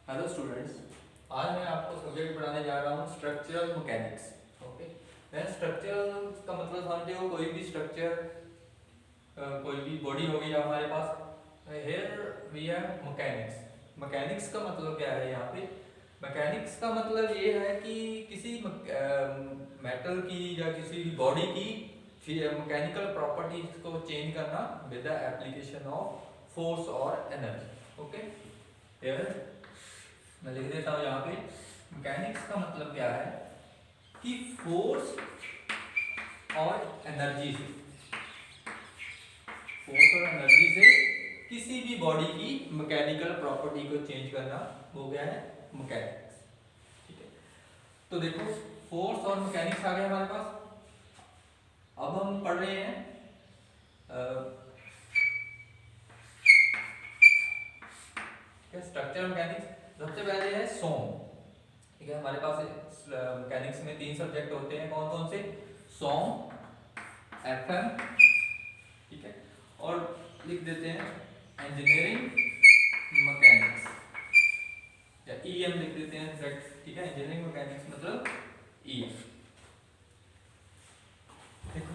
Hello students, आज मैं आपको सब्जेक्ट पढ़ाने जा रहा हूँ structural mechanics. Okay, then structural का मतलब समझते हो कोई भी स्ट्रक्चर, कोई भी बॉडी होगी हमारे पास। Here we have mechanics. Mechanics का मतलब क्या है यहाँ पे? मैकेनिक्स का मतलब ये है कि किसी मेटल की या किसी भी बॉडी की मैकेनिकल प्रॉपर्टीज को चेंज करना with the application of force और एनर्जी। ओके, हेयर मैं लिख देता हूँ यहाँ पे। मैकेनिक्स का मतलब क्या है कि फोर्स और एनर्जी से, किसी भी बॉडी की मैकेनिकल प्रॉपर्टी को चेंज करना, वो क्या है? मैकेनिक्स। ठीक है, तो देखो फोर्स और मैकेनिक्स आ गया हमारे पास। अब हम पढ़ रहे हैं स्ट्रक्चरल मैकेनिक्स। सबसे पहले है सोम। ठीक है, हमारे पास मैकेनिक्स में 3 सब्जेक्ट होते हैं। कौन कौन से? सोम, एफएम, ठीक है, और लिख देते हैं इंजीनियरिंग मैकेनिक्स या ईएम लिख देते हैं डायरेक्ट। ठीक है, इंजीनियरिंग मैकेनिक्स मतलब ईएम। देखो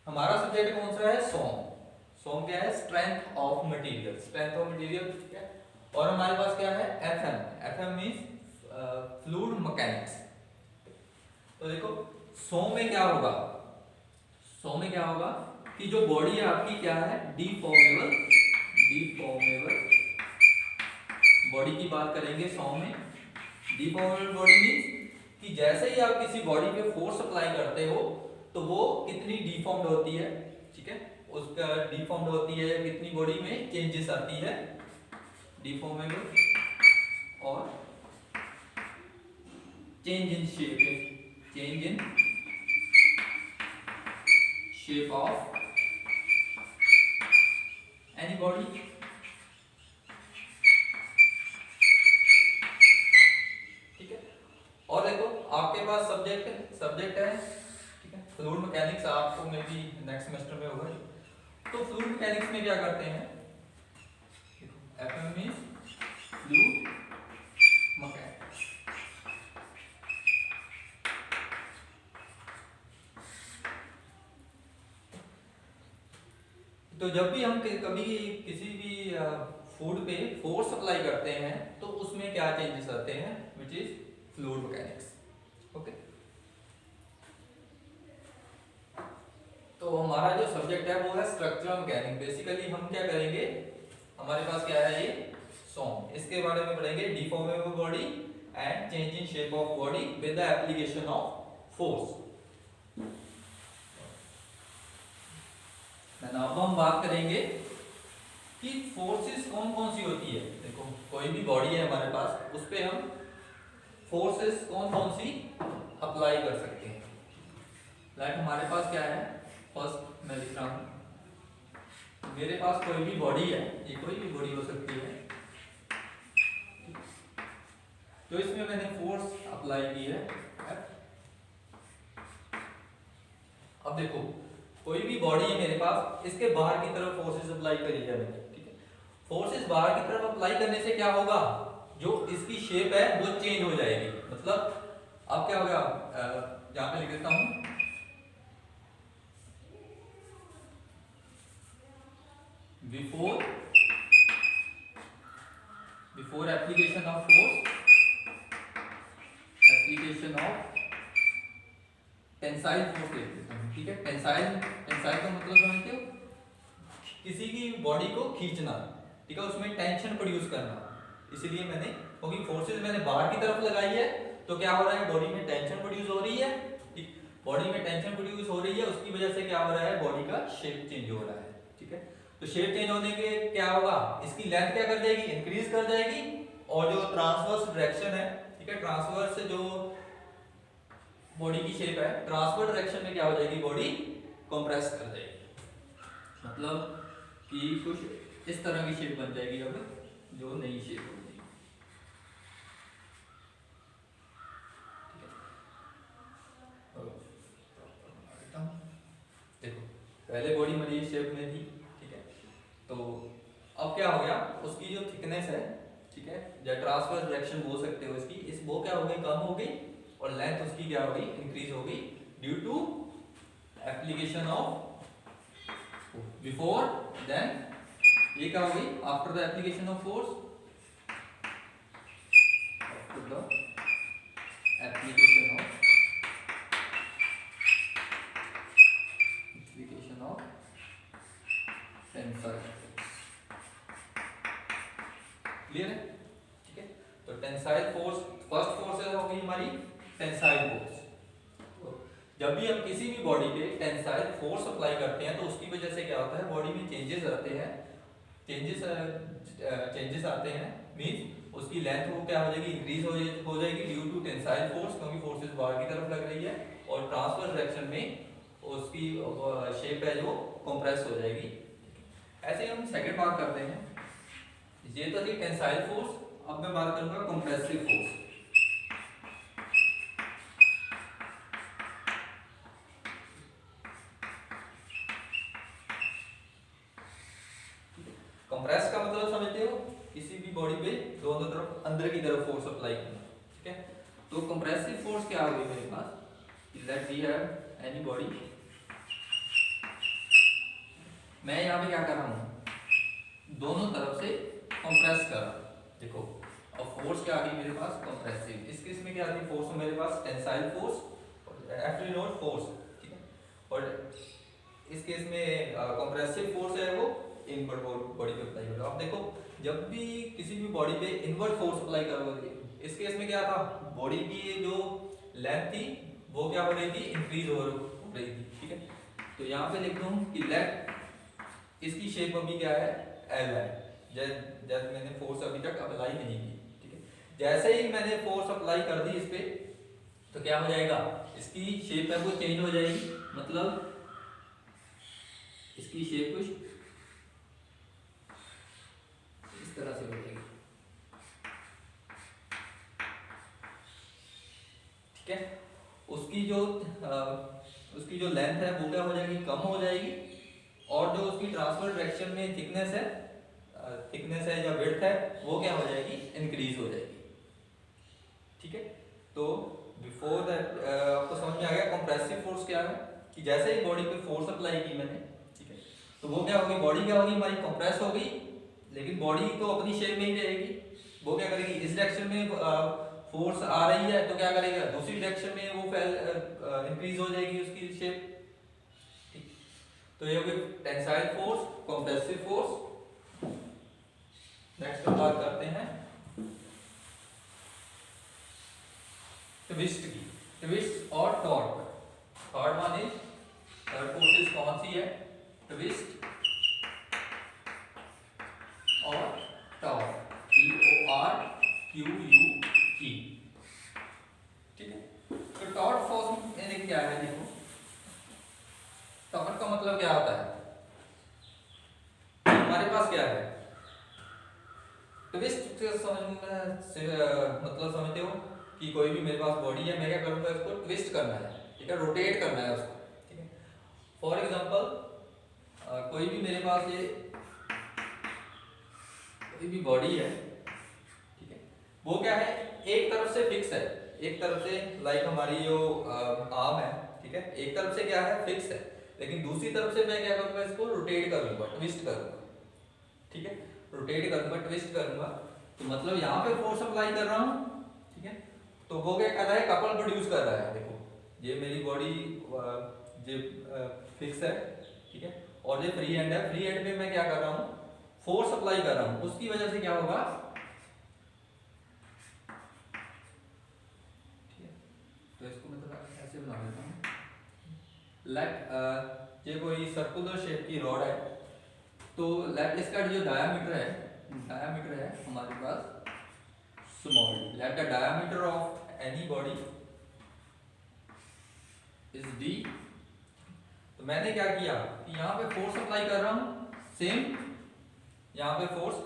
हमारा सब्जेक्ट कौन सा है? सोम। सोम क्या है? Strength of material. Strength of material, ठीक है। और हमारे पास क्या है? FM. FM means fluid mechanics. तो देखो सोम में क्या होगा? सौ में क्या होगा कि जो बॉडी है आपकी क्या है? डिफॉर्मेबल। डिफॉर्मेबल बॉडी की बात करेंगे सौ में। डिफॉर्मेबल बॉडी मीन्स कि जैसे ही आप किसी बॉडी पे फोर्स अप्लाई करते हो तो वो कितनी डिफॉर्म्ड होती है। ठीक है, उसका डिफॉर्म्ड होती है, कितनी बॉडी में चेंजेस आती है। डिफॉर्मेबल और change in shape. Change in shape of any body. ठीक है, और देखो आपके पास सब्जेक्ट है, ठीक है, फ्लूइड मैकेनिक्स। आपको मे बी नेक्स्ट सेमेस्टर में होगा। तो फ्लूइड मैकेनिक्स में क्या करते हैं? FM means fluid mechanics. तो जब भी हम कभी किसी भी फूड पे फोर्स अप्लाई करते हैं तो उसमें क्या चेंजेस आते हैं, which is fluid mechanics. Okay, तो हमारा जो सब्जेक्ट है वो है स्ट्रक्चरल मैकेनिक्स। बेसिकली हम क्या करेंगे, हमारे पास क्या है ये सॉन्ग, इसके बारे में पढ़ेंगे। Deformable body and change in shape of body with the application of force. अब हम बात करेंगे कि फोर्सेस कौन कौन सी होती है। देखो कोई भी बॉडी है हमारे पास, उस पर हम फोर्सेस कौन कौन सी अप्लाई कर सकते हैं। लाइक हमारे पास क्या है, फर्स्ट मैं लिख रहा हूं, मेरे पास कोई भी बॉडी है, ये कोई भी बॉडी हो सकती है, तो इसमें मैंने फोर्स अप्लाई की है। अब देखो कोई भी बॉडी है मेरे पास, इसके बाहर की तरफ फोर्सेस अप्लाई करी है मैंने। ठीक है, फोर्सेस बाहर की तरफ अप्लाई करने से क्या होगा, जो इसकी शेप है वो चेंज हो जाएगी। मतलब अब क्या होगा, यहां पे लिख देता हूं, before application of force, application of tensile force लिख देता हूं। ठीक है, टेंसाइल का मतलब समझते हो, किसी की बॉडी को खींचना। ठीक है, उसमें टेंशन प्रोड्यूस करना। इसीलिए मैंने, क्योंकि फोर्सेस मैंने बाहर की तरफ लगाई है, तो क्या हो रहा है, बॉडी में टेंशन प्रोड्यूस हो रही है। ठीक, बॉडी में टेंशन प्रोड्यूस हो रही है, उसकी वजह से क्या हो रहा है, बॉडी का शेप चेंज हो रहा है। ठीक है, तो शेप चेंज होने के क्या होगा, इसकी लेंथ क्या कर जाएगी, इंक्रीज कर जाएगी। और जो ट्रांसवर्स डायरेक्शन है, ठीक है, ट्रांसवर्स जो बॉडी की शेप है, ट्रांसवर्स डायरेक्शन में क्या हो जाएगी, बॉडी कंप्रेस कर जाएगी। मतलब कि कुछ इस तरह की शेप बन जाएगी, अब जो नई शेप होगी। देखो पहले बॉडी हमारी इस शेप में थी। ठीक है, तो अब क्या हो गया, उसकी जो थिकनेस है, ठीक है, या ट्रांसवर्स डायरेक्शन बोल सकते हो इसकी, इस वो क्या हो गई, कम हो गई, और लेंथ उसकी क्या हो गई, इंक्रीज हो गई due to application of before then, ये क्या हो गई, after the application of force, after the application of tensile, clear है, ठीक है। तो टेंसाइल फोर्स, फर्स्ट फोर्स हो गई हमारी टेंसाइल फोर्स। तो जब भी हम किसी भी बॉडी पे टेंसाइल फोर्स अप्लाई करते हैं तो उसकी वजह से क्या होता है, बॉडी में चेंजेस आते हैं, चेंजेस आते हैं, मींस उसकी लेंथ वो क्या हो जाएगी, इंक्रीज हो जाएगी ड्यू टू टेंसाइल फोर्स, क्योंकि फोर्सेस बाहर की तरफ लग रही है, और ट्रांसवर्स डायरेक्शन में उसकी शेप है जो कंप्रेस हो जाएगी। ऐसे हम सेकंड बात करते हैं, ये तो थी टेंसाइल फोर्स, अब मैं बात करूंगा कंप्रेसिव फोर्स। कंप्रेस का मतलब समझते हो, किसी भी बॉडी पे दोनों तरफ अंदर की तरफ फोर्स अप्लाई करना, ठीक है। तो कंप्रेसिव फोर्स क्या आ गई मेरे पास, let we have any body, मैं यहाँ पे क्या कर रहा हूँ, दोनों तरफ से कंप्रेस कर रहा हूँ, देखो अब फोर्स क्या आ गई मेरे पास, कंप्रेसिव। इस केस में क्या आती है फोर्स, मेरे पास tensile force, F naught force, ठीक है, और इस केस में कंप्रेसिव फोर्स है वो इनवर्ड बॉडी पे अप्लाई होगा। अब देखो जब भी किसी भी बॉडी पे इनवर्ड फोर्स अप्लाई करोगे, इस केस में क्या था, बॉडी की जो लेंथ थी वो क्या हो रही थी, इंक्रीज हो रही थी, ठीक है। तो यहाँ पे लिख दूँ कि लेट, इसकी शेप अभी क्या है, एल है, जैसे मैंने फोर्स अभी तक अप्लाई नहीं की, ठीक है। जैसे ही मैंने फोर्स अप्लाई कर दी इस पे, तो क्या हो जाएगा, इसकी शेप है वो चेंज हो जाएगी, मतलब इसकी शेप कुछ इस तरह से हो जाएगी, ठीक है। उसकी जो लेंथ है वो क्या हो जाएगी, कम हो जाएगी, और जो उसकी ट्रांसफर डायरेक्शन में थिकनेस है या विड्थ है वो क्या हो जाएगी, इंक्रीज हो जाएगी, ठीक है। तो बिफोर दैट आपको समझ में आ गया कंप्रेसिव फोर्स क्या है, कि जैसे ही बॉडी पे फोर्स अप्लाई की मैंने, ठीक है, तो वो क्या होगी, बॉडी क्या होगी हमारी, कंप्रेस होगी, लेकिन बॉडी तो अपनी शेप में ही रहेगी, वो क्या करेगी, इस डायरेक्शन में फोर्स आ रही है तो क्या करेगा, दूसरी डायरेक्शन में वो इंक्रीज हो जाएगी उसकी शेप, ठीक। तो ये हो गई tensile force, compressive force. Next हम बात करते हैं ट्विस्ट की, ट्विस्ट और torque. Third one is, third forces कौन सी है, ट्विस्ट और टॉर्क, TORQUE, ठीक है। तो टॉर्क फोर्स यानी क्या है, देखो टॉर्क का मतलब क्या होता है, हमारे पास क्या है, ट्विस्ट मतलब समझते हो कि कोई भी मेरे पास बॉडी है, मैं क्या करूंगा, इसको ट्विस्ट करना है, ठीक है, रोटेट करना है उसको, ठीक है। फॉर एग्जांपल कोई भी मेरे पास ये कोई भी बॉडी है, ठीक है, वो क्या है, एक तरफ से फिक्स है, एक तरफ से लाइक हमारी जो आर्म है, ठीक है, एक तरफ से क्या है, फिक्स है, लेकिन दूसरी तरफ से मैं क्या करूंगा, इसको रोटेट करूंगा, ट्विस्ट करूंगा, ठीक है, रोटेट करूंगा, ट्विस्ट करूंगा, तो मतलब यहाँ पे फोर्स अप्लाई कर रहा हूँ, ठीक है। तो वो क्या कर रहा है, कपल प्रोड्यूस कर रहा है, देखो ये मेरी बॉडी जो फिक्स है, ठीक है, और ये फ्री हैंड है, फ्री हैंड पे मैं क्या कर रहा हूँ, फोर्स अप्लाई कर रहा हूँ, उसकी वजह से क्या होगा, ठीक है। तो इसको मैं थोड़ा ऐसे बना देता हूँ, लेट ये कोई सर्कुलर शेप की रॉड है, तो लेट इसका जो डायामीटर है हमारे पास small, let the diameter of any body is d। तो मैंने क्या किया कि यहाँ पे फोर्स अप्लाई कर रहा हूँ, सेम यहाँ पे फोर्स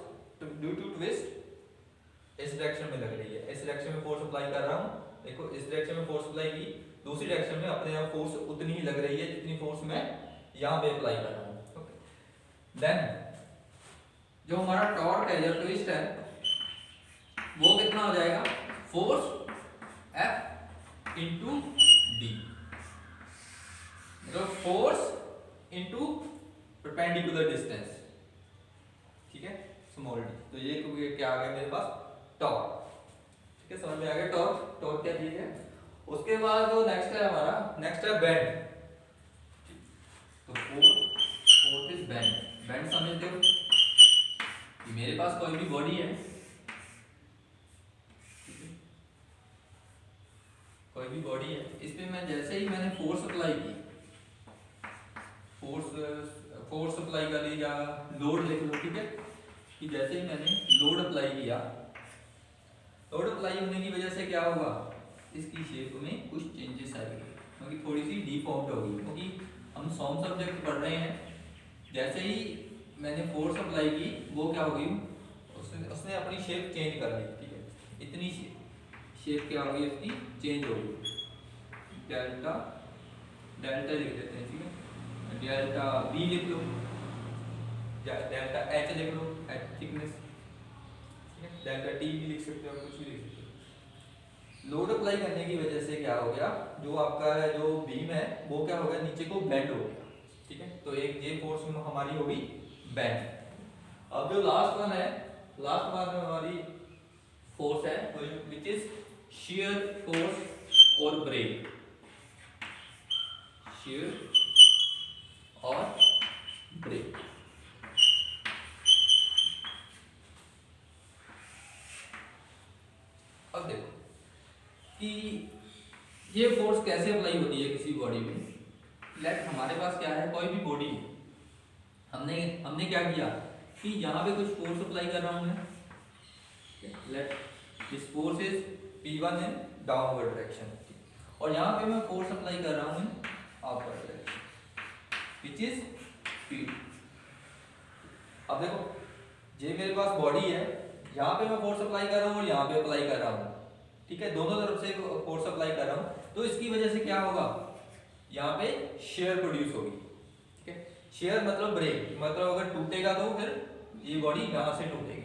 ड्यू टू ट्विस्ट इस डायरेक्शन में लग रही है, इस डायरेक्शन में फोर्स अप्लाई कर रहा हूँ, देखो इस डायरेक्शन में फोर्स अप्लाई की, दूसरी डायरेक्शन में अपने आप फोर्स उतनी ही लग रही है जितनी फोर्स मैं यहाँ पे अप्लाई कर रहा हूँ, ओके। देन जो हमारा टॉर्क है या ट्विस्ट है, कितना हो जाएगा, फोर्स F इंटू डी, मतलब फोर्स इंटू परपेंडिकुलर डिस्टेंस, ठीक है, स्मॉल डी। तो ये क्या आ गया मेरे पास, टॉर्क, ठीक है, समझ में आ गया टॉर्क, टॉर्क क्या चीज है। उसके बाद जो नेक्स्ट है हमारा, नेक्स्ट है बेंड। तो फोर्थ इज बेंड। बेंड समझते हो कि मेरे पास कोई भी बॉडी है, कोई भी बॉडी है, इस पे मैं जैसे ही मैंने फोर्स अप्लाई की, फोर्स अप्लाई कर ली, या लोड लिख लो, ठीक है, कि जैसे ही मैंने लोड अप्लाई किया, लोड अप्लाई होने की वजह से क्या होगा, इसकी शेप में कुछ चेंजेस आएंगे, क्योंकि थोड़ी सी डिफॉर्म्ड होगी, क्योंकि हम सॉम सब्जेक्ट पढ़ रहे हैं। जैसे ही मैंने फोर्स अप्लाई की, वो क्या होगी, उसने अपनी शेप चेंज कर ली, ठीक है, इतनी शेप क्या होगी उसकी, चेंज होगी, डेल्टा, डेल्टा लिख देते हैं, ठीक है, डेल्टा बी लिख लो, डेल्टा एच लिख लो, एच थिकनेस, डेल्टा टी भी लिख सकते हो, कुछ भी लिख सकते हो। लोड अप्लाई करने की वजह से क्या हो गया, जो आपका जो बीम है वो क्या हो गया, नीचे को बेंड हो गया, ठीक है, तो एक ये फोर्स हमारी होगी बेंड। अब जो लास्ट वन है, लास्ट वन हमारी फोर्स है विच इज shear फोर्स और ब्रेक, shear और ब्रेक। अब देखो कि ये फोर्स कैसे अप्लाई होती है किसी बॉडी में। लेट हमारे पास क्या है, कोई भी बॉडी है, हमने हमने क्या किया कि यहाँ पे कुछ फोर्स अप्लाई कर रहा हूँ मैं, let this force is P1 in downward direction, और यहाँ पे मैं फोर्स अप्लाई कर रहा हूँ in upward direction which is P2। अब देखो ये मेरे पास बॉडी है, यहाँ पे मैं फोर्स अप्लाई कर रहा हूँ और यहाँ पे अप्लाई कर रहा हूँ, ठीक है, दोनों तरफ से फोर्स अप्लाई कर रहा हूँ, तो इसकी वजह से क्या होगा, यहाँ पे शेयर प्रोड्यूस होगी, ठीक है, शेयर मतलब ब्रेक, मतलब अगर टूटेगा तो फिर ये बॉडी यहाँ से टूटेगी।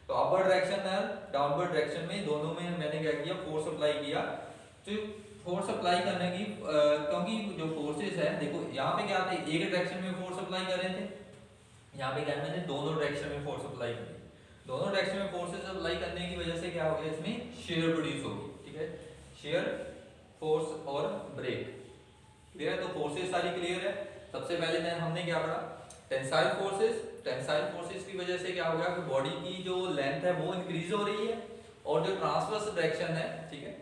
तो अपवर्ड डायरेक्शन और डाउनवर्ड डायरेक्शन में दोनों में मैंने क्या किया, फोर्स अप्लाई किया। तो फोर्स अप्लाई करने की क्योंकि जो फोर्सेस है, देखो यहाँ पे क्या थे, एक डायरेक्शन में फोर्स अप्लाई कर रहे थे, यहाँ पे क्या मैंने दोनों डायरेक्शन में फोर्स अप्लाई करी, दोनों डायरेक्शन में फोर्सेस अप्लाई करने की वजह से क्या हो गया, इसमें शेयर प्रोड्यूस होगी, ठीक है, शेयर फोर्स और ब्रेक। क्लियर है, तो फोर्सेस सारी क्लियर है। सबसे पहले हमने क्या पढ़ा, टेंसाइल फोर्सेस। टेंसाइल फोर्सेस की वजह से क्या हो गया कि बॉडी की जो लेंथ है वो इंक्रीज हो रही है, और जो ट्रांसवर्स डायरेक्शन है, ठीक है,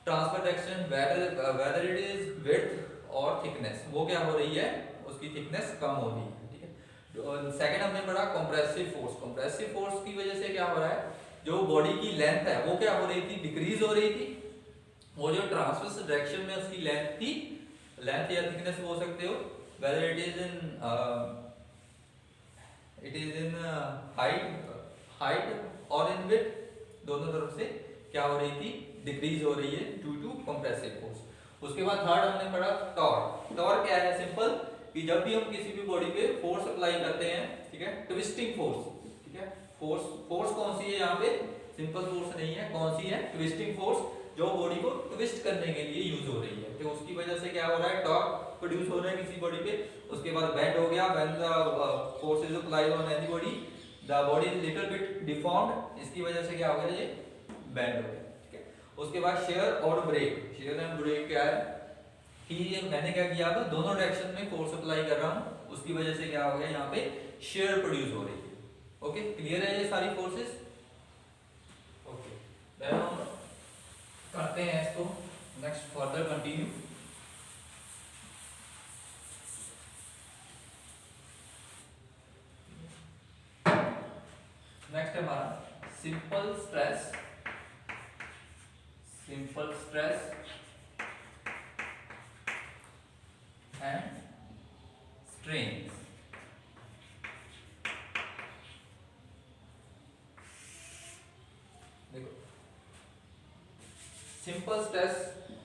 transverse direction whether it is width और थिकनेस, वो क्या हो रही है, उसकी थिकनेस कम हो रही है, ठीक है। सेकंड हमने पढ़ा कंप्रेसिव फोर्स। कंप्रेसिव फोर्स की वजह से क्या हो रहा है, जो बॉडी की लेंथ है वो क्या हो रही थी, डिक्रीज हो रही थी, वो जो ट्रांसवर्स डायरेक्शन में उसकी लेंथ थी, लेंथ या थिकनेस बोल सकते हो, whether it is in height और in width, दोनों तरफ से क्या हो रही थी, डिक्रीज हो रही है ड्यू टू कंप्रेसिव फोर्स। उसके बाद थर्ड हमने पढ़ा टॉर्क। टॉर्क क्या है, सिंपल कि जब भी हम किसी भी बॉडी पे फोर्स अप्लाई करते हैं, ठीक है, ट्विस्टिंग फोर्स, ठीक है, फोर्स कौन सी है यहाँ पे, सिंपल फोर्स नहीं है, कौन सी है, ट्विस्टिंग फोर्स, जो बॉडी को ट्विस्ट करने के लिए यूज हो रही है, तो उसकी वजह से क्या हो रहा है, टॉर्क प्रोड्यूस हो रहा है किसी बॉडी पे। उसके बाद बेंड हो गया, when the force is applied on any body the body is little bit deformed, इसकी वजह से क्या हो गया, ये बेंड हो गया, ठीक है। उसके बाद शेयर और ब्रेक। शेयर एंड ब्रेक क्या है कि ये मैंने क्या किया, तो दोनों डायरेक्शन में फोर्स अप्लाई कर रहा हूँ, उसकी वजह से क्या हो गया, यहाँ पे शेयर प्रोड्यूस हो रही है। ओके, क्लियर है ये सारी फोर्सेस। ओके, देन हम करते हैं इसको नेक्स्ट फर्दर कंटिन्यू। नेक्स्ट हमारा simple stress, simple stress and strain. देखो सिंपल स्ट्रेस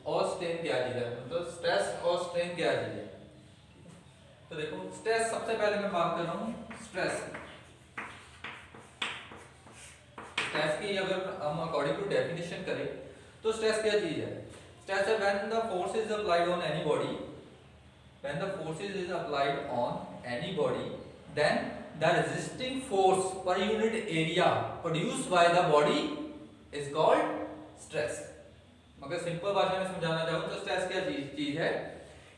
और स्ट्रेन क्या चीज है, मतलब स्ट्रेस और स्ट्रेन क्या चीज है। तो देखो स्ट्रेस, सबसे पहले मैं बात कर रहा हूँ स्ट्रेस। स्ट्रेस की अगर हम अकॉर्डिंग टू डेफिनेशन करें तो स्ट्रेस क्या चीज है? स्ट्रेस है when the force is applied on any body, when the force is applied on any body then the resisting force per unit area produced by the body is called stress. मगर simple भाषा में समझाना चाहूँ तो stress क्या चीज है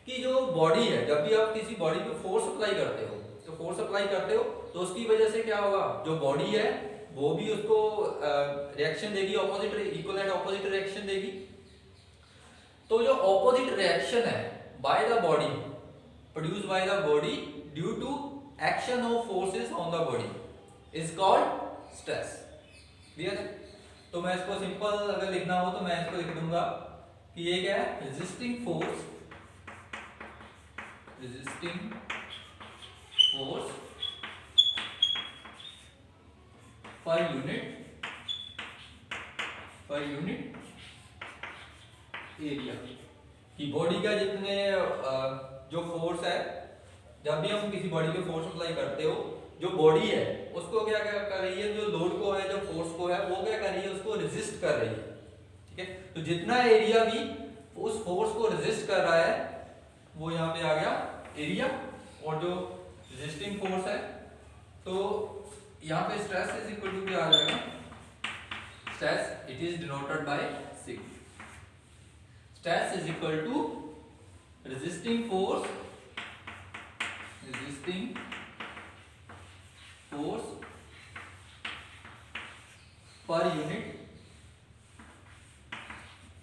कि जो बॉडी है, जब भी आप किसी बॉडी पे फोर्स अप्लाई करते हो तो फोर्स अप्लाई करते हो तो उसकी वजह से क्या होगा, जो बॉडी है वो भी उसको रिएक्शन देगी, opposite equal and opposite reaction देगी। तो जो ऑपोजिट रिएक्शन है by the body produce by the body due to action of forces on the body is called stress. Clear? तो मैं इसको सिंपल अगर लिखना हो तो मैं इसको लिख दूंगा कि ये क्या है, resisting force per unit area कि बॉडी का जितने जो फोर्स है, जब भी हम किसी बॉडी पे फोर्स अप्लाई करते हो, जो बॉडी है उसको क्या क्या कर रही है, जो लोड को है, जो फोर्स को है, वो क्या कर रही है, उसको रेजिस्ट कर रही है। ठीक है, तो जितना एरिया भी उस फोर्स को रेजिस्ट कर रहा है वो यहाँ पे आ गया एरिया, और जो रेजिस्टिंग फोर्स है तो यहाँ पे स्ट्रेस इज इक्वल टू क्या आ जाएगा, stress it is denoted by sigma. Stress is equal to resisting force per unit,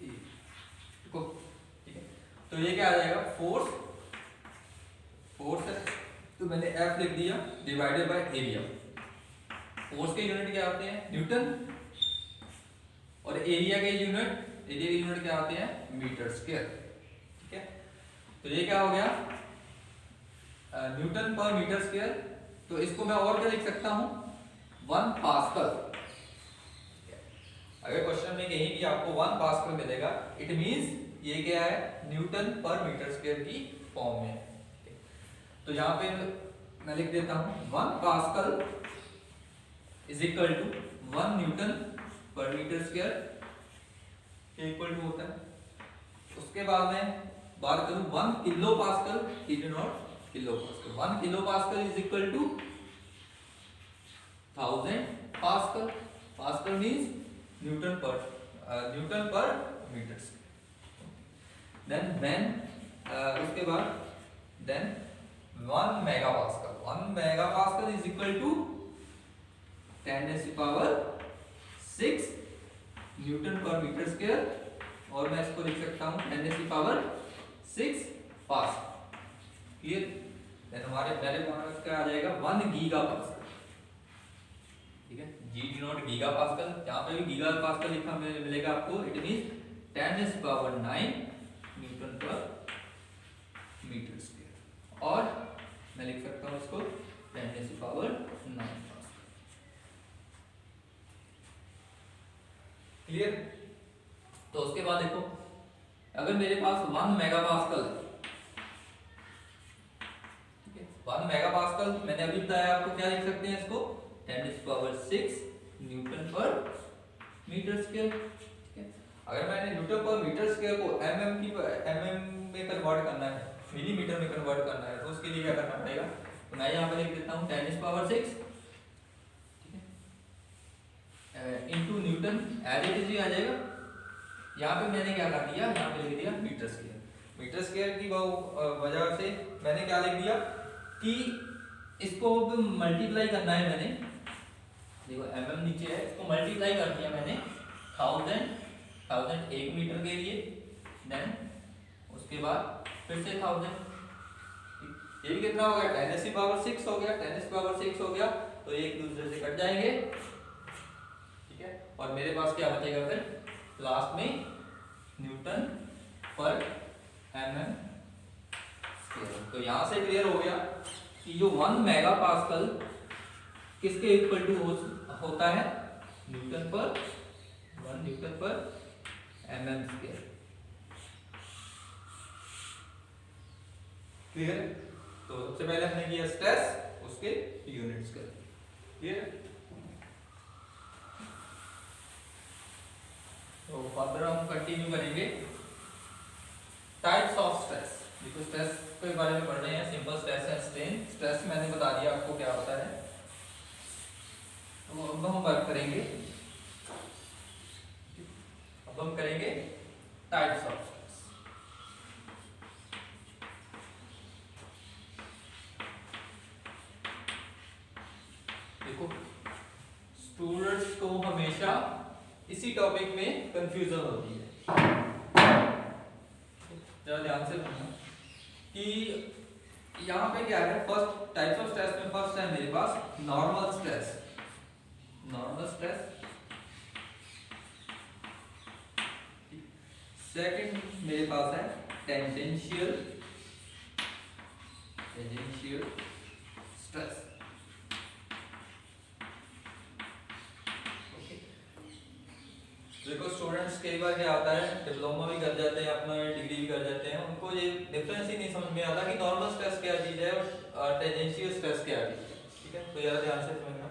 ठीक है। तो ये क्या आ जाएगा, फोर्स है तो मैंने F लिख दिया डिवाइडेड बाय एरिया। फोर्स के यूनिट क्या आते हैं, न्यूटन, और एरिया के यूनिट क्या आते हैं, मीटर स्क्वायर। ठीक है, तो ये क्या हो गया, न्यूटन पर मीटर स्क्वायर। तो इसको मैं और क्या लिख सकता हूं, 1 पास्कल। अगर क्वेश्चन में कहीं भी आपको 1 पास्कल मिलेगा, इट मींस ये क्या है, न्यूटन पर मीटर स्क्वायर की फॉर्म में। तो यहाँ पे मैं लिख देता हूं 1 pascal is equal to 1 newton per metre square equal to होता है। उसके बाद में बात करूं 1 kilo pascal, it is not kilo pascal, 1 kilo pascal is equal to 1000 pascal. Pascal means newton per metre square. Then when उसके बाद then 1 megapascal is equal to 10⁻⁶ newton per metre square, और मैं इसको लिख सकता हूं 10⁻⁶ पास्कल। क्लियर? देन हमारे मेरे पास क्या आ जाएगा, 1 गीगापास्कल। ठीक है, G डिनोट गीगापास्कल, यहाँ पे भी गीगापास्कल लिखा मिलेगा आपको, it means 10⁹ Newton per metre square, और मैं लिख सकता हूं इसको 10⁹ क्लियर? तो उसके बाद देखो, अगर मेरे पास 1 मेगापास्कल है, ठीक है, 1 मेगापास्कल मैंने अभी बताया आपको, क्या लिख सकते हैं इसको, 10⁶ न्यूटन पर मीटर स्क्वायर। ठीक है, अगर मैंने न्यूटन पर मीटर स्क्वायर को mm में कन्वर्ट करना है, मिलीमीटर में कन्वर्ट करना है, तो उसके लिए क्या करना पड़ेगा, तो मैं यहाँ पे लिख देता हूँ 10⁶, ठीक है, into newton as it is आ जाएगा। यहाँ पे मैंने क्या कर दिया, यहाँ पे लिख दिया मीटर स्क्वायर। मीटर स्क्वायर की वजह से मैंने क्या लिख दिया कि इसको मल्टीप्लाई करना है मैंने, देखो mm नीचे है, इसको मल्टीप्लाई कर दिया मैंने 1000 1 मीटर के लिए, देन उसके बाद फिर से 1000, ये भी कितना हो गया, 10⁶ हो गया, 10⁶ हो गया, तो ये एक दूसरे से कट जाएंगे। ठीक है, और मेरे पास क्या बचेगा फिर लास्ट में, न्यूटन पर mm स्क्वायर। तो यहां से क्लियर हो गया कि जो 1 मेगापास्कल किसके इक्वल टू होता है, न्यूटन पर mm स्क्वायर। क्लियर? तो सबसे पहले हमने किया स्ट्रेस, उसके यूनिट्स कर। क्लियर? फर्दर हम कंटिन्यू करेंगे टाइप्स ऑफ स्ट्रेस। देखो स्ट्रेस के बारे में पढ़ रहे हैं, simple stress and strain. Stress मैंने बता दिया आपको क्या होता है। तो अब हम बात करेंगे, अब हम करेंगे टाइप्स ऑफ स्ट्रेस। देखो स्टूडेंट्स को हमेशा इसी टॉपिक में कंफ्यूजन होती है, जरा ध्यान से सुनना कि यहाँ पे क्या है। फर्स्ट टाइप्स ऑफ स्ट्रेस में फर्स्ट है मेरे पास normal stress. Normal stress. Second मेरे पास है टेंजेंशियल, टेंजेंशियल स्ट्रेस। देखो स्टूडेंट्स कई बार क्या आता है, डिप्लोमा भी कर जाते हैं, अपना डिग्री भी कर जाते हैं, उनको ये डिफरेंस ही नहीं समझ में आता कि नॉर्मल स्ट्रेस क्या चीज है और टेंजेंशियल स्ट्रेस क्या चीज है। ठीक है, तो जरा ध्यान से समझना।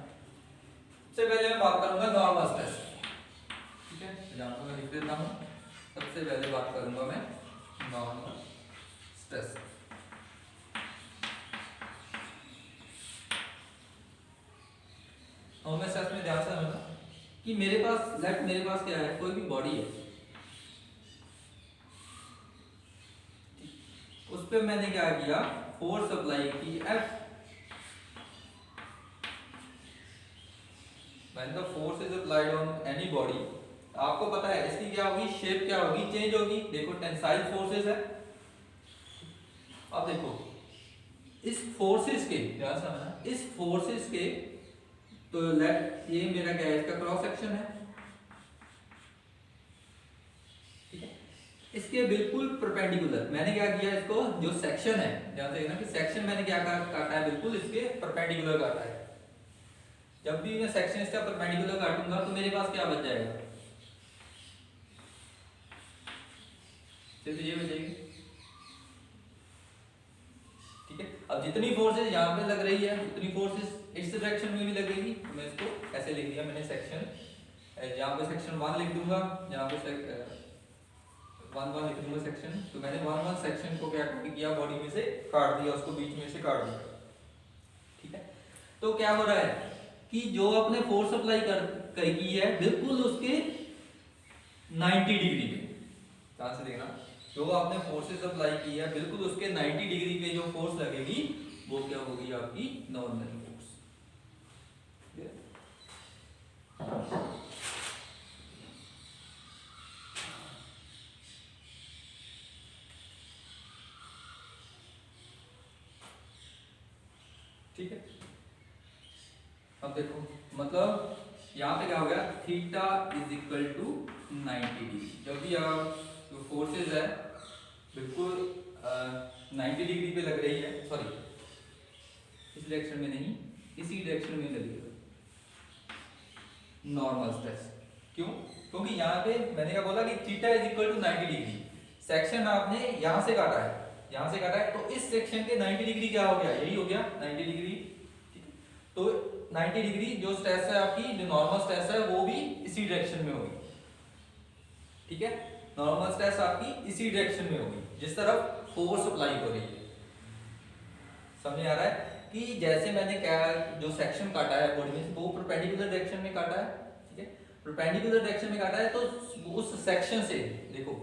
सबसे पहले मैं बात करूंगा नॉर्मल स्ट्रेस। ठीक है, यहाँ पर मैं लिख देता हूँ। सबसे पहले बात करूंगा मैं नॉर्मल स्ट्रेस। नॉर्मल स्ट्रेस में ध्यान से समझना कि मेरे पास क्या है, कोई भी बॉडी है, उस पे मैंने क्या किया, फोर्स अप्लाई की F। When the force is applied on any body, आपको पता है इसकी क्या होगी, शेप क्या होगी, चेंज होगी। देखो टेंसाइल फोर्सेस है। अब देखो इस फोर्सेस के, ध्यान से समझना, इस फोर्सेस के तो लेट ये मेरा क्या है, इसका क्रॉस सेक्शन है। ठीक है, इसके बिल्कुल परपेंडिकुलर मैंने क्या किया, इसको जो सेक्शन है, ध्यान से देखना कि सेक्शन मैंने क्या काटा है, बिल्कुल इसके परपेंडिकुलर काटा है। जब भी मैं सेक्शन इसका परपेंडिकुलर काटूंगा तो मेरे पास क्या बच जाएगा, सिर्फ ये बचेगी। ठीक है, अब जितनी फोर्सेस यहाँ पे लग रही है उतनी फोर्सेस इस डायरेक्शन में भी लगेगी। तो मैं इसको ऐसे लिख दिया मैंने, सेक्शन, यहाँ पे सेक्शन 1 लिख दूंगा, यहाँ पे 1 लिख दूंगा सेक्शन। तो मैंने 1 सेक्शन को क्या किया, बॉडी में से काट दिया, उसको बीच में से काट दिया। ठीक है, तो क्या हो रहा है कि जो आपने फोर्स अप्लाई की है बिल्कुल उसके 90 डिग्री पे, ध्यान से देखना, जो आपने फोर्सेस अप्लाई की है बिल्कुल उसके 90 डिग्री पे जो फोर्स लगेगी वो क्या होगी, आपकी नॉर्मल फोर्स। ठीक है, अब देखो मतलब यहाँ पे क्या हो गया, theta is equal to 90 degree. जब भी आप जो फोर्सेस है बिल्कुल 90 डिग्री पे लग रही है, सॉरी इस डायरेक्शन में नहीं, इसी डायरेक्शन में लगेगा नॉर्मल स्ट्रेस। क्यों, क्योंकि यहाँ पे मैंने क्या बोला कि theta is equal to 90 degree. Section आपने यहाँ से काटा है, यहाँ से काटा है, तो इस सेक्शन के 90 डिग्री क्या हो गया, यही हो गया 90 डिग्री। ठीक है, तो 90 डिग्री जो स्ट्रेस है आपकी, जो नॉर्मल स्ट्रेस है वो भी इसी डायरेक्शन में होगी। ठीक है, नॉर्मल स्ट्रेस आपकी इसी डायरेक्शन में होगी जिस तरफ फोर्स अप्लाई हो रही है। समझ आ रहा है कि जैसे मैंने क्या जो सेक्शन काटा है बॉडी में वो परपेंडिकुलर डायरेक्शन में काटा है। ठीक है, परपेंडिकुलर डायरेक्शन में काटा है, तो उस सेक्शन से देखो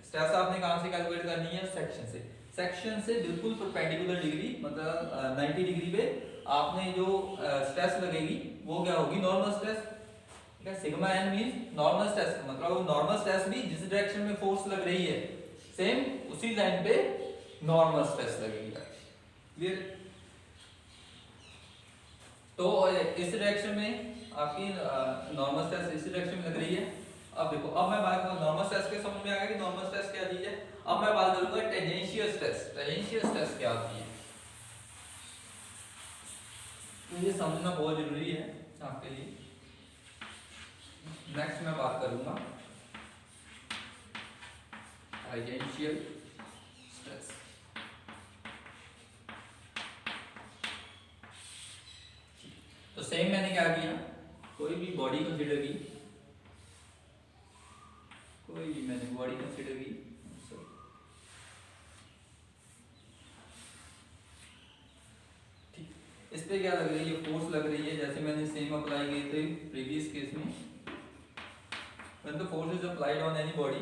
स्ट्रेस आपने कहां से कैलकुलेट करनी है, सेक्शन से। सेक्शन से बिल्कुल परपेंडिकुलर डिग्री मतलब 90 डिग्री पे आपने जो स्ट्रेस लगेगी वो क्या होगी, नॉर्मल स्ट्रेस। ठीक है, sigma N means normal stress, मतलब नॉर्मल स्ट्रेस भी जिस डायरेक्शन में फोर्स लग रही है सेम उसी लाइन पे नॉर्मल स्ट्रेस लगेगी। क्लियर, तो इस डायरेक्शन में आपकी नॉर्मल स्ट्रेस इस डायरेक्शन में लग रही है। अब देखो, अब मैं बात करूँ नॉर्मल स्ट्रेस के, समझ में आ गया कि नॉर्मल स्ट्रेस क्या चीज है। अब मैं बात करूंगा टेंजेंशियल स्ट्रेस। टेंजेंशियल स्ट्रेस क्या होती है, तो ये समझना बहुत जरूरी है आपके लिए। नेक्स्ट मैं बात करूंगा टेंजेंशियल स्ट्रेस। तो सेम मैंने क्या किया, कोई भी बॉडी कंसीडर की, वही मैंने बॉडी कंसीडर की। ठीक, इस पे क्या लग रही है, फोर्स लग रही है, जैसे मैंने सेम अप्लाई किए थे प्रीवियस केस में। when the force is applied on any body,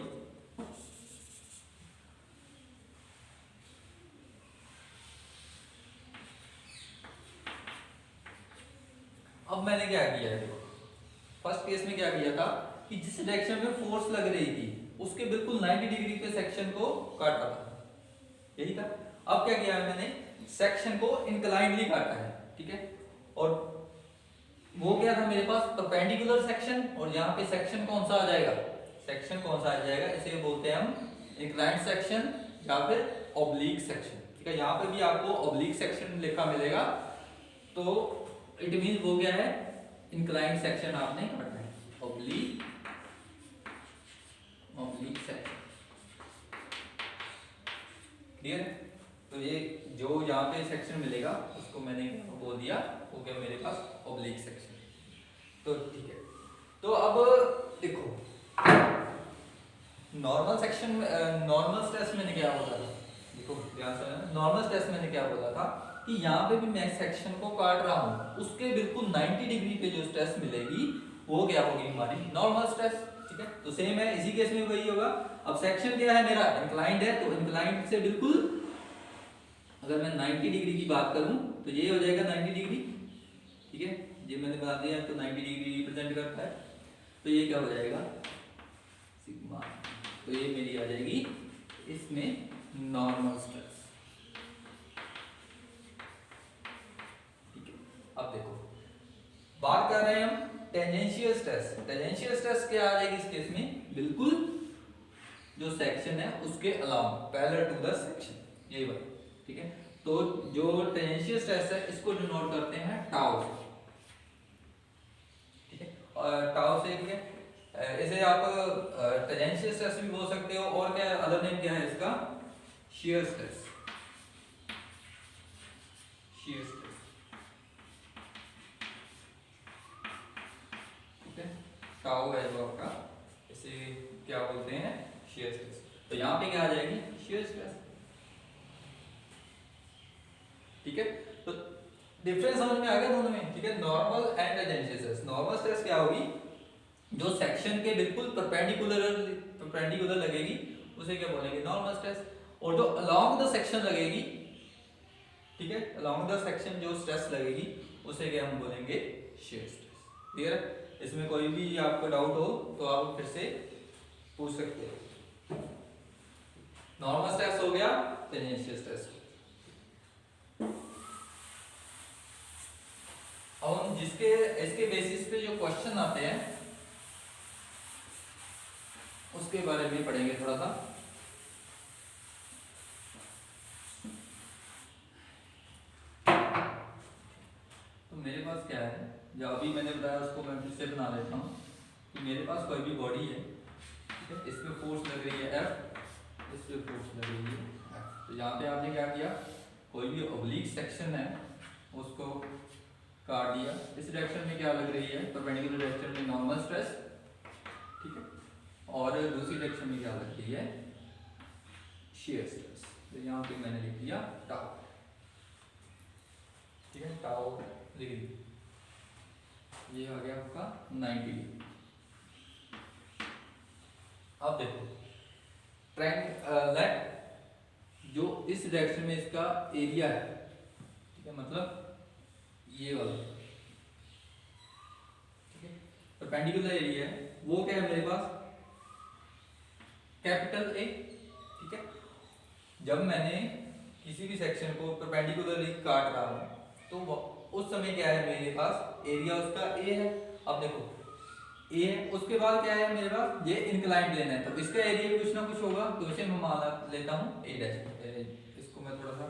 अब मैंने क्या किया है, देखो फर्स्ट केस में क्या किया था कि जिस डायरेक्शन में फोर्स लग रही थी उसके बिल्कुल 90 डिग्री के सेक्शन को काटा था, यही था। अब क्या किया है मैंने, सेक्शन को इंक्लाइंडली काटा है, ठीक है। और वो क्या था मेरे पास, परपेंडिकुलर सेक्शन, और यहाँ पे सेक्शन कौन सा आ जाएगा, सेक्शन कौन सा आ जाएगा, इसे बोलते हैं हम इंक्लाइंड सेक्शन या फिर ऑब्लिक सेक्शन, ठीक है। यहाँ पे भी आपको ऑब्लिक सेक्शन लिखा मिलेगा, तो इट मीन वो क्या है, इंक्लाइंड सेक्शन आपने काटना है, ऑब्लिक सेक्शन, क्लियर। तो ये जो यहाँ पे सेक्शन मिलेगा उसको मैंने बोल दिया, वो क्या मेरे पास ऑब्लिक सेक्शन। तो ठीक है, तो अब देखो नॉर्मल सेक्शन, नॉर्मल स्ट्रेस मैंने क्या बोला था, देखो ध्यान से, नॉर्मल स्ट्रेस मैंने क्या बोला था कि यहाँ पे भी मैं सेक्शन को काट रहा हूँ, उसके बिल्कुल 90 डिग्री पे जो स्ट्रेस मिलेगी वो क्या होगी, हमारी नॉर्मल स्ट्रेस, ठीक है। तो सेम है, इसी केस में वही होगा। अब सेक्शन क्या है मेरा, इंक्लाइंड है, तो इंक्लाइंड से बिल्कुल अगर मैं 90 डिग्री की बात करूं तो ये हो जाएगा 90 डिग्री, ठीक है। ये मैंने बता दिया तो 90 डिग्री रिप्रेजेंट करता है, तो ये क्या हो जाएगा सिग्मा, तो ये मेरी आ जाएगी इसमें नॉर्मल स्ट्रेस, ठीक है। अब देखो बात कर रहे हैं हम टेंजेंशियल स्ट्रेस। टेंजेंशियल स्ट्रेस क्या आ जाएगी इस केस में, बिल्कुल जो सेक्शन है उसके अलावा पैरेलल टू द सेक्शन, यही बात, ठीक है। तो जो टेंजेंशियल स्ट्रेस है इसको डिनोट करते हैं टाउ, ठीक है। और टाउ से क्या इसे आप टेंजेंशियल स्ट्रेस भी बोल सकते हो, और क्या अदर नेम क्या है इसका, शियर स्ट्रेस, शियर स्ट्रेस, ठीक है। टाउ है जो आपका, इसे क्या बोलते हैं, शियर स्ट्रेस। तो यहाँ पे क्या आ जाएगी, शियर स्ट्रेस, ठीक है। तो डिफरेंस समझ में आ गया दोनों में, ठीक है। Normal and tangential stress, normal stress क्या होगी, जो सेक्शन के बिल्कुल परपेंडिकुलर लगेगी उसे क्या बोलेंगे, नॉर्मल स्ट्रेस। और जो अलोंग द सेक्शन लगेगी, ठीक है, अलोंग द सेक्शन जो स्ट्रेस लगेगी उसे क्या हम बोलेंगे, शियर स्ट्रेस, क्लियर है। इसमें कोई भी आपको डाउट हो तो आप फिर से पूछ सकते हो। नॉर्मल स्ट्रेस हो गया, टेंजेंशियल स्ट्रेस। अब हम जिसके इसके बेसिस पे जो क्वेश्चन आते हैं उसके बारे में पढ़ेंगे थोड़ा सा। तो मेरे पास क्या है, जो अभी मैंने बताया उसको मैं फिर से बना लेता हूँ कि मेरे पास कोई भी बॉडी है, ठीक है, इस पे फोर्स लग रही है F, इस पे फोर्स लग रही है F। तो यहाँ पे आपने क्या किया, कोई भी ऑब्लिक सेक्शन है उसको काट दिया, इस डायरेक्शन में क्या लग रही है, परपेंडिकुलर डायरेक्शन में नॉर्मल स्ट्रेस, ठीक है, और दूसरी डायरेक्शन में क्या लग रही है, शियर स्ट्रेस। तो यहाँ पे मैंने लिख दिया टाउ, ठीक है, टाउ लिख दिया, ये आ गया आपका 90 डिग्री। अब देखो लेट जो इस डायरेक्शन में इसका एरिया है, ठीक है, मतलब ये वाला, ठीक है, परपेंडिकुलर एरिया है, वो क्या है मेरे पास, कैपिटल ए, ठीक है। जब मैंने किसी भी सेक्शन को परपेंडिकुलरली काट रहा हूं तो उस समय क्या है मेरे पास, एरिया उसका ए है। अब देखो ए है, उसके बाद क्या है मेरे पास, ये इंक्लाइंड प्लेन है, तो इसका एरिया भी कुछ ना कुछ होगा, तो इसे मैं मान लेता हूँ ए डैश। इसको मैं थोड़ा सा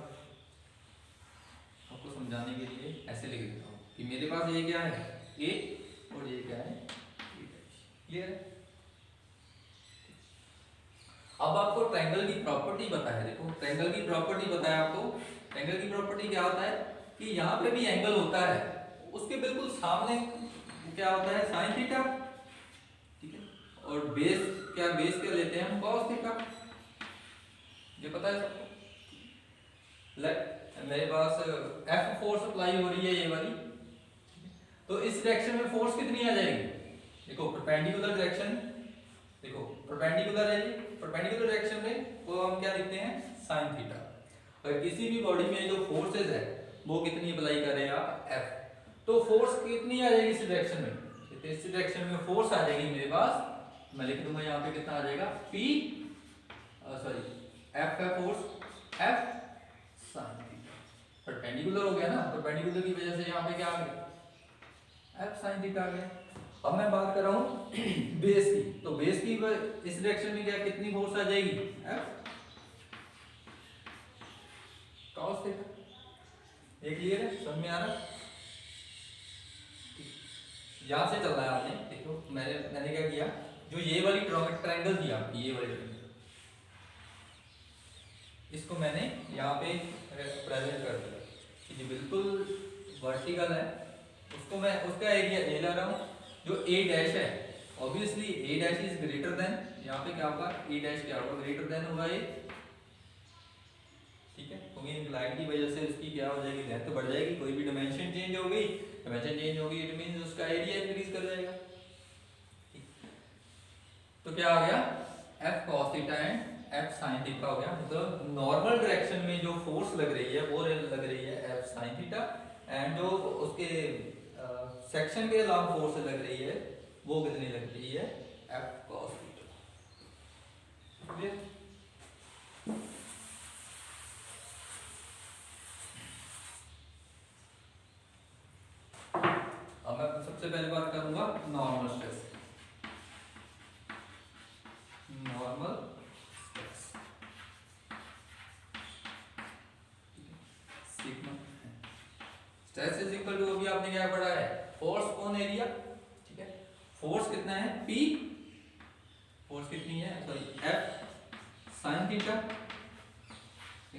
आपको समझाने के लिए ऐसे लिख देता हूँ कि मेरे पास ये क्या है, ए, और ये क्या है, क्लियर है। अब आपको ट्रायंगल की प्रॉपर्टी बताया, देखो ट्रायंगल की प्रॉपर्टी बताया आपको। ट्रायंगल की प्रॉपर्टी क्या होता है कि यहाँ पे भी एंगल होता है, उसके बिल्कुल सामने क्या होता है, साइन थीटा, ठीक है, और बेस क्या लेते हैं हम, cos थीटा, ये पता है सबको। मेरे पास F फोर्स अप्लाई हो रही है ये वाली, तो इस डायरेक्शन में फोर्स कितनी आ जाएगी, देखो परपेंडिकुलर डायरेक्शन, देखो परपेंडिकुलर है ये, परपेंडिकुलर डायरेक्शन में वो हम क्या लिखते हैं, साइन थीटा। और किसी भी बॉडी में जो फोर्सेज है वो कितनी अप्लाई कर रहे हैं आप, F, तो फोर्स कितनी आ जाएगी इस डायरेक्शन में, तो इस डायरेक्शन में फोर्स आ जाएगी मेरे पास, मैं लिख दूंगा यहाँ पे कितना आ जाएगा, P सॉरी F है force, F sine theta, perpendicular हो गया ना, परपेंडिकुलर की वजह से यहाँ पे क्या आ गया, F साइन थीटा आ गया। अब मैं बात कर रहा हूँ बेस की, तो बेस की इस डायरेक्शन में क्या कितनी फोर्स आ जाएगी, F cos थीटा, ये क्लियर है, समझ में आ रहा है। यहां से चल रहा है आपने, देखो मैंने क्या किया, जो ये वाली ट्रायंगल थी आपकी, ये वाली ट्रायंगल, इसको मैंने यहाँ पे प्रेजेंट कर दिया कि ये बिल्कुल वर्टिकल है, उसको मैं उसका एरिया ले ला रहा हूँ, जो ए डैश है, obviously A dash is greater than, यहाँ पे क्या होगा, ए डैश क्या होगा, ग्रेटर देन होगा ये, ठीक है, क्योंकि इंक्लाइन की वजह से उसकी क्या हो जाएगी, लेंथ बढ़ जाएगी, कोई भी डायमेंशन चेंज हो गई, डायमेंशन चेंज होगी इट मींस उसका एरिया इंक्रीज कर जाएगा। तो क्या आ गया, F cos theta and F sin theta हो गया, मतलब नॉर्मल डायरेक्शन में जो फोर्स लग रही है वो लग रही है F sin थीटा, एंड जो उसके सेक्शन के अलावा फोर्स लग रही है वो कितनी लग रही है, F cos थीटा, क्लियर। अब मैं सबसे पहले बात करूंगा normal stress, normal stress sigma stress is equal to, अभी आपने क्या पढ़ा है, फोर्स ऑन एरिया, ठीक है, फोर्स कितना है P, फोर्स कितनी है sorry F sin theta,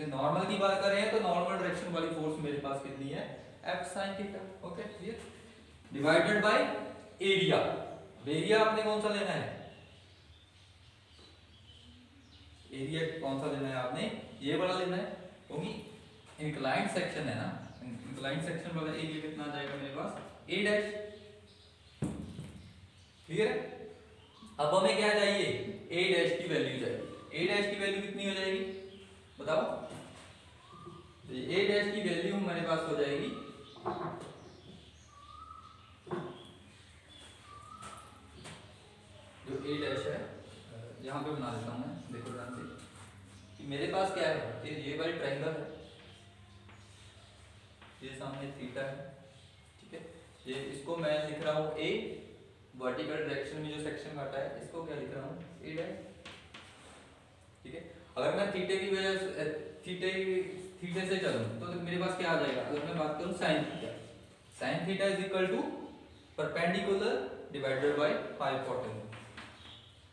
normal की बात कर रहे हैं तो नॉर्मल डायरेक्शन वाली फोर्स मेरे पास कितनी है, F sin theta, okay clear, divided by area, area आपने कौन सा लेना है, एरिया कौन सा लेना है आपने, ये वाला लेना है, क्योंकि इंक्लाइंड सेक्शन है ना, इंक्लाइंड सेक्शन वाला एरिया कितना आ जाएगा मेरे पास, ए डैश, क्लियर है। अब हमें क्या चाहिए, ए डैश की वैल्यू चाहिए, ए डैश की वैल्यू कितनी हो जाएगी बताओ, ए डैश की वैल्यू हमारे पास हो जाएगी, जो ए डैश है यहाँ पे बना देता हूँ मैं, देखो ध्यान से कि मेरे पास क्या है, ये वाली ट्रायंगल है, ये सामने थीटा है, ठीक है, ये इसको मैं लिख रहा हूँ ए, वर्टिकल डायरेक्शन में जो सेक्शन काटा है इसको क्या लिख रहा हूँ, ए डैश, ठीक है। अगर मैं थीटे की वजह से थीटे से चलूँ तो मेरे पास क्या आ जाएगा, अगर मैं बात करूँ sine theta, sine theta is equal to perpendicular divided by hypotenuse,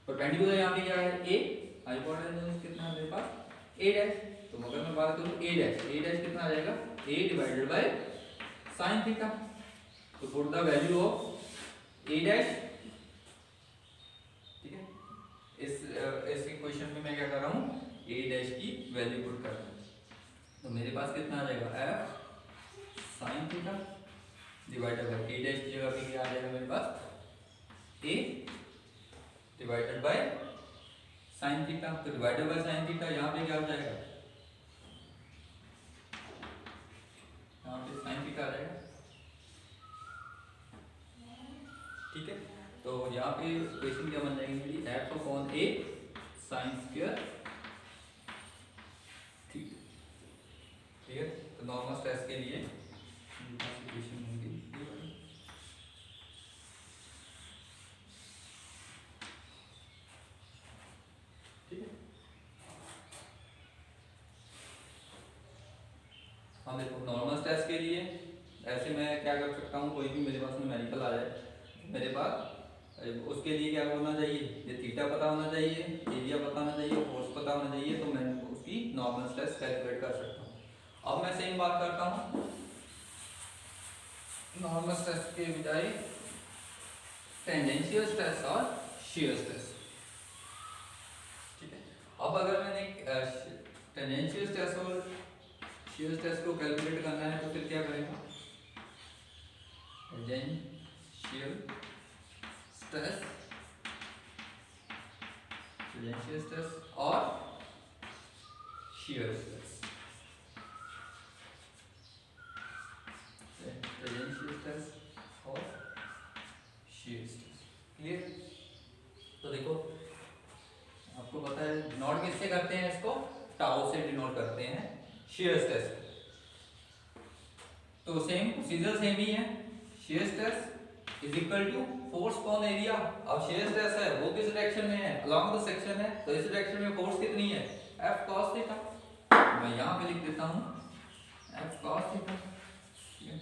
perpendicular यहाँ पे क्या है ए, हाइपोटेन्यूज कितना है मेरे पास ए डैश, तो अगर मैं बात करूँ ए डैश कितना आ जाएगा, ए डिवाइडेड बाय साइन थीटा, तो put the value of A dash, ठीक है, इस इक्वेशन में मैं क्या कर रहा हूँ, ए डैश की वैल्यू पुट कर रहा हूँ, तो मेरे पास कितना आ जाएगा, F sine theta divided by A dash की जगह पे क्या आ जाएगा मेरे पास, ए डिवाइडेड बाय साइन थीटा, तो डिवाइडेड बाय साइन थीटा यहाँ पे क्या हो जाएगा, यहाँ पे साइन थीटा आ जाएगा, ठीक है। तो यहाँ पे इक्वेशन क्या बन जाएगी मेरी, एफ अपॉन ए साइन स्क्वायर थीटा, ठीक है। तो नॉर्मल स्ट्रेस के लिए इक्वेशन होगी ये वाली, ठीक है। हाँ देखो नॉर्मल स्ट्रेस के लिए ऐसे मैं क्या कर सकता हूँ, कोई भी मेरे पास न्यूमेरिकल आ जाए मेरे पास, उसके लिए क्या होना चाहिए, ये थीटा पता होना चाहिए, एरिया पता होना चाहिए, फोर्स पता होना चाहिए, तो मैं उसकी नॉर्मल स्ट्रेस कैलकुलेट कर सकता हूँ। अब मैं सेम बात करता हूँ नॉर्मल स्ट्रेस के बजाय टेंजेंशियल स्ट्रेस और shear stress। ठीक है, अब अगर मैंने टेंजेंशियल स्ट्रेस और shear stress को कैलकुलेट करना है तो फिर क्या करेंगे, टेंजेंशियल स्ट्रेस और shear stress, टेंजेंशियल स्ट्रेस और shear stress। क्लियर? तो देखो आपको पता है डिनोट किससे करते हैं, इसको टाउ से डिनोट करते हैं shear stress। तो सेम प्रोसीजर सेम ही है, shear stress is equal to force upon area. अब shear stress है वो किस डायरेक्शन में है, अलोंग द सेक्शन है, तो इस डायरेक्शन में फोर्स कितनी है, F cos थीटा। मैं यहाँ पे लिख देता हूँ F cos theta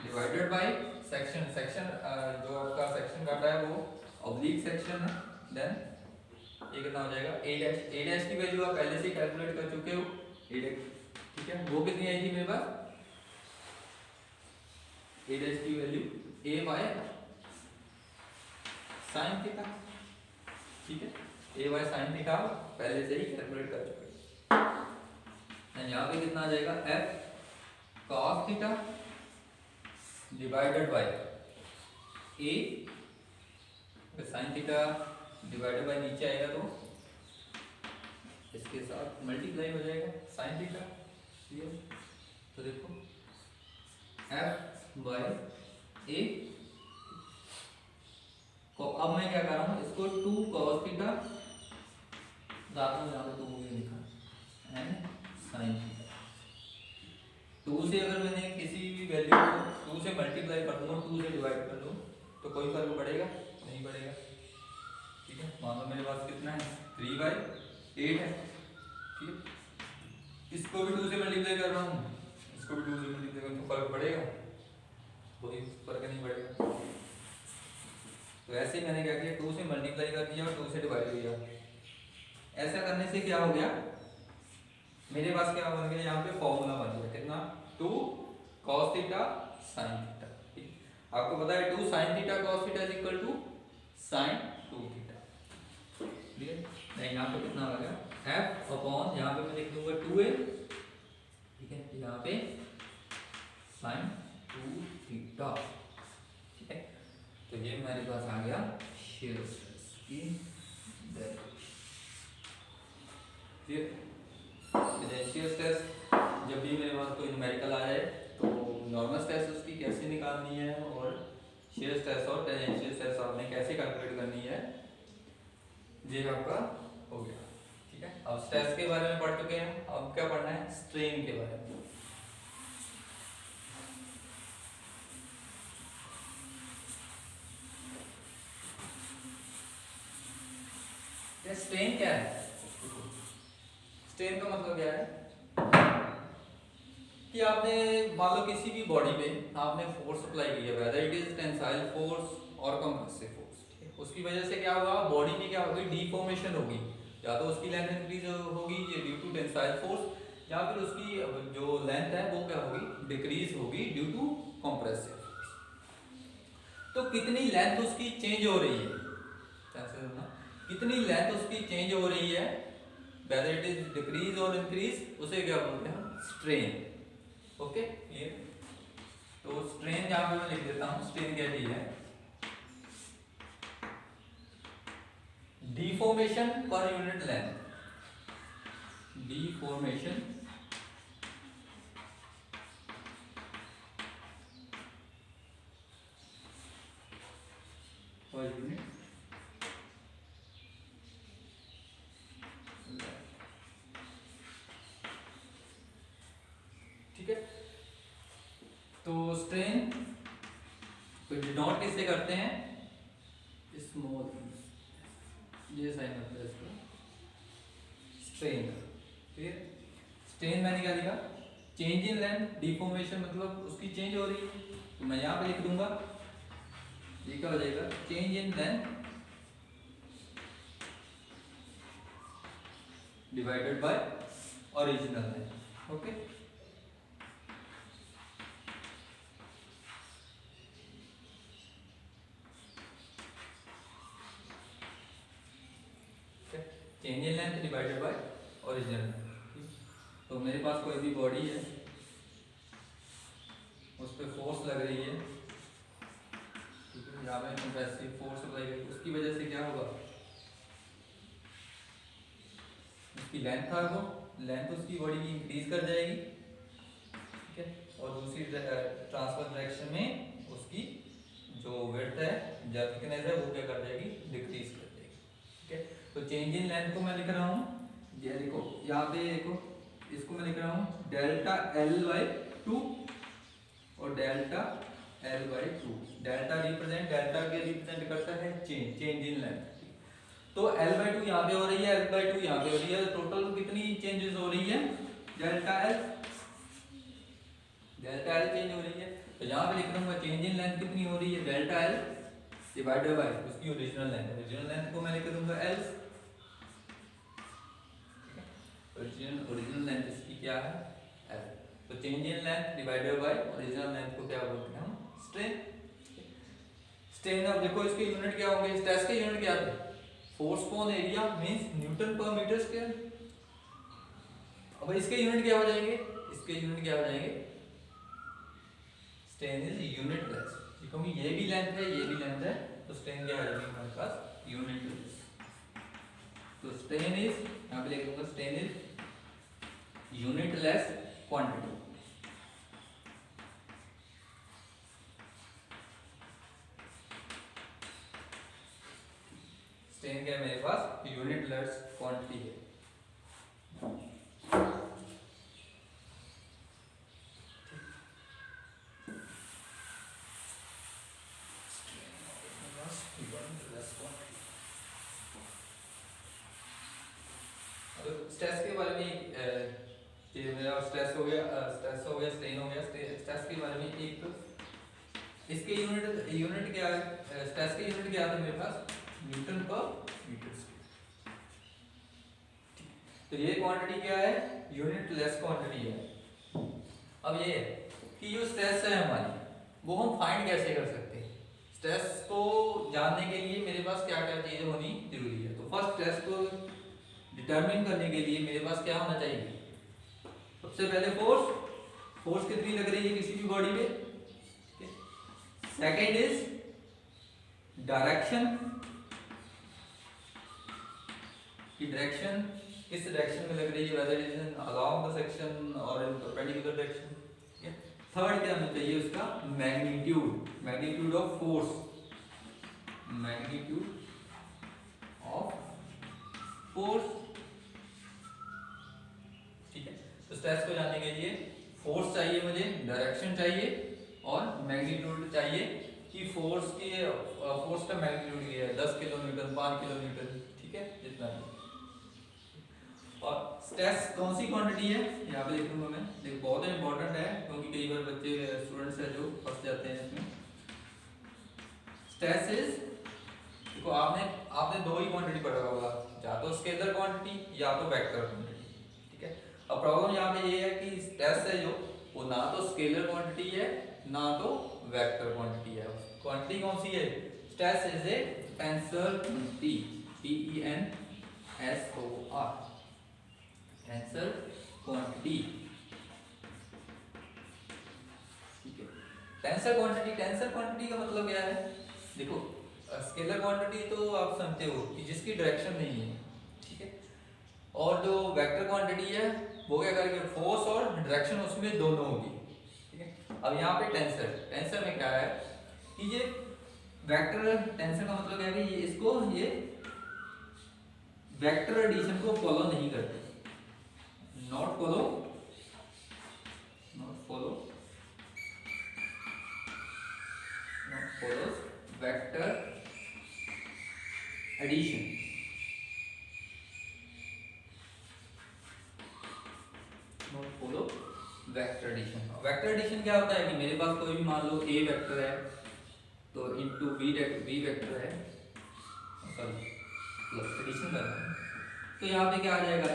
divided by section. Section जो आपका सेक्शन काटा है वो ऑब्लिक सेक्शन है, देन ये कितना हो जाएगा a डैश। a डैश की वैल्यू आप पहले से ही कैलकुलेट कर चुके हो, a डैश, ठीक है, वो कितनी आएगी मेरे पास, a डैश की value a by sine theta. ठीक है, a बाय साइन थीटा पहले से ही कैलकुलेट कर चुके हैं। यहाँ पे कितना आ जाएगा f cos theta divided by a sine theta divided by नीचे आएगा तो इसके साथ मल्टीप्लाई हो जाएगा साइन थीटा। ठीक है, तो देखो f बाय a को अब मैं क्या कर रहा हूँ, इसको 2 cos थीटा दांतों में यहाँ पे 2 भी लिखा एंड साइन थीटा। 2 से अगर मैंने किसी भी वैल्यू को 2 से मल्टीप्लाई कर दूँ, 2 से डिवाइड कर दूँ तो कोई फर्क पड़ेगा नहीं पड़ेगा। ठीक है, मान लो मेरे पास कितना है 3/8 है। ठीक है, इसको भी 2 से मल्टीप्लाई कर रहा हूँ, इसको भी 2 से मल्टीप्लाई करूँ तो फर्क पड़ेगा, कोई फर्क नहीं पड़ेगा। तो ऐसे ही मैंने क्या किया, 2 से मल्टीप्लाई कर दिया और 2 से डिवाइड किया। ऐसा करने से क्या हो गया, मेरे पास क्या बन गया, यहाँ पे फॉर्मूला बन गया कितना, 2 cos थीटा sin थीटा। आपको पता है 2 sin theta cos theta is equal to sin 2 theta. ठीक है, यहाँ पे कितना आ गया f अपॉन, यहाँ पे मैं लिख दूंगा 2a। ठीक है, यहाँ पे sin 2 थीटा। ठीक है, तो ये मेरे पास आ गया shear stress की वैल्यू। टेंजेंशियल स्ट्रेस जब भी मेरे पास कोई न्यूमेरिकल आ जाए तो नॉर्मल स्ट्रेस उसकी कैसे निकालनी है और shear स्ट्रेस और टेंजेंशियल स्ट्रेस आपने कैसे कैलकुलेट करनी है, ये आपका हो गया। ठीक है, अब स्ट्रेस के बारे में पढ़ चुके हैं, अब क्या पढ़ना है, स्ट्रेन के बारे में। स्ट्रेन क्या है, स्ट्रेन का मतलब क्या है कि आपने मान लो किसी भी बॉडी पे आपने फोर्स अप्लाई किया, whether it is tensile force और कंप्रेसिव फोर्स। ठीक है, उसकी वजह से क्या होगा, बॉडी में क्या होगी, डीफॉर्मेशन होगी, या तो उसकी लेंथ इंक्रीज होगी ये ड्यू टू टेंसाइल फोर्स, या फिर उसकी जो लेंथ है वो क्या होगी, डिक्रीज होगी ड्यू टू कंप्रेसिव फोर्स। तो कितनी लेंथ उसकी चेंज हो रही है, कितनी लेंथ उसकी चेंज हो रही है, whether it is decrease or increase, उसे क्या बोलते हैं, स्ट्रेन। Okay, clear? तो स्ट्रेन यहाँ पे मैं लिख देता हूँ, स्ट्रेन क्या चीज है, deformation per unit length, deformation पर यूनिट। ठीक है, तो स्ट्रेन को डिनोट किससे करते हैं, स्मॉल ये साइन होता है इसका स्ट्रेन। फिर स्ट्रेन मैंने क्या लिखा, चेंज इन लेंथ, डिफॉर्मेशन मतलब उसकी चेंज हो रही है, तो मैं यहाँ पे लिख दूंगा, ये क्या हो जाएगा, change in length divided by original length. Okay, change in length divided by original length. तो मेरे पास कोई भी बॉडी है, उस पर फोर्स लग रही है, ठीक है, यहाँ पे कंप्रेसिव फोर्स अप्लाई करेगी, उसकी वजह से क्या होगा, उसकी लेंथ था वो लेंथ उसकी बॉडी की इंक्रीज कर जाएगी, ठीक है, और दूसरी ट्रांसफर डायरेक्शन में उसकी जो विड्थ है या थिकनेस है वो क्या कर जाएगी, डिक्रीज कर जाएगी, ठीक है। तो चेंज इन लेंथ को मैं लिख रहा हूँ, ये देखो यहाँ पे देखो, इसको मैं लिख रहा हूँ डेल्टा एल बाई 2 और डेल्टा एल बाई 2। डेल्टा के रिप्रेजेंट करता है चेंज इन लेंथ। तो एल बाई 2 यहाँ पे हो रही है, एल बाई 2 यहाँ पे हो रही है, टोटल कितनी चेंजेस हो रही है, डेल्टा एल चेंज हो रही है। तो यहाँ पे लिख दूंगा चेंज इन लेंथ कितनी हो रही है, डेल्टा एल डिवाइडेड बाय उसकी ओरिजिनल लेंथ को मैं लिख दूंगा एल। ओरिजिनल लेंथ इसकी क्या है, एल। तो change in length divided by original length को क्या बोलते हैं हम, स्ट्रेन। स्ट्रेन अब देखो इसके यूनिट क्या होंगे, स्ट्रेस के यूनिट क्या थे, force upon area means newton per metre square. अब इसके यूनिट क्या हो जाएंगे, इसके यूनिट क्या हो जाएंगे, स्ट्रेन इज यूनिटलेस, क्योंकि ये भी लेंथ है ये भी लेंथ है, तो स्ट्रेन क्या आ जाएगी हमारे पास, यूनिटलेस। तो स्ट्रेन इज, यहाँ पे लिख दूंगा strain is unitless quantity. Strain क्या है मेरे पास, यूनिटलेस क्वांटिटी है। स्ट्रेस के बारे में ये मेरा स्ट्रेस हो गया स्ट्रेन हो गया। स्ट्रेस के बारे में एक, इसके यूनिट क्या है, स्ट्रेस के यूनिट क्या आता है मेरे पास, न्यूटन पर मीटर स्क्वायर। तो ये क्वांटिटी क्या है, यूनिटलेस क्वांटिटी है। अब ये है कि जो स्ट्रेस है हमारी, वो हम फाइंड कैसे कर सकते हैं। स्ट्रेस को जानने के लिए मेरे पास क्या क्या चीजें होनी जरूरी है। तो फर्स्ट स्ट्रेस को डिटरमिन करने के लिए मेरे पास क्या होना चाहिए, सबसे पहले फोर्स कितनी लग रही है किसी भी बॉडी पे, सेकेंड इज डायरेक्शन, की डायरेक्शन किस डायरेक्शन में लग रही है, whether is in along the section और इन परपेंडिकुलर डायरेक्शन, ठीक है। थर्ड क्या होना चाहिए उसका, magnitude of force, magnitude of force, ठीक है। तो स्ट्रेस को जानने के लिए फोर्स चाहिए मुझे, डायरेक्शन चाहिए और मैग्नीट्यूड चाहिए कि फोर्स का मैग्नीट्यूड क्या है, 10 किलोमीटर 5 किलोमीटर, ठीक है, जितना भी। और स्ट्रेस कौन सी क्वांटिटी है यहाँ पे लिखूंगा मैं, देखो बहुत इंपॉर्टेंट है क्योंकि कई बार बच्चे स्टूडेंट्स हैं जो फंस जाते हैं इसमें। स्ट्रेस इज, देखो आपने दो ही क्वांटिटी पढ़ा होगा, या तो स्केलर क्वांटिटी या तो वेक्टर क्वांटिटी, ठीक है। अब प्रॉब्लम यहाँ पे ये है कि स्ट्रेस है जो, वो ना तो स्केलर क्वांटिटी है ना तो वेक्टर क्वांटिटी है। क्वांटिटी कौन सी है, stress is a tensor quantity, TENSOR, tensor quantity, ठीक है। टेंसर क्वांटिटी का मतलब क्या है, देखो स्केलर क्वांटिटी तो आप समझते हो कि जिसकी डायरेक्शन नहीं है, ठीक है, और जो वेक्टर क्वांटिटी है वो क्या करेगी, फोर्स और डायरेक्शन उसमें दोनों होगी, ठीक है। अब यहाँ पे टेंसर में क्या है कि ये वेक्टर, टेंसर का मतलब क्या है कि ये वेक्टर एडिशन को फॉलो नहीं करते, not follow vector addition, not follow vector addition. Vector addition क्या होता है कि मेरे पास कोई भी मान लो ए वेक्टर है तो इनटू बी वेक्टर है, सॉरी प्लस एडिशन कर रहा हूं, तो यहाँ पे क्या आ जाएगा,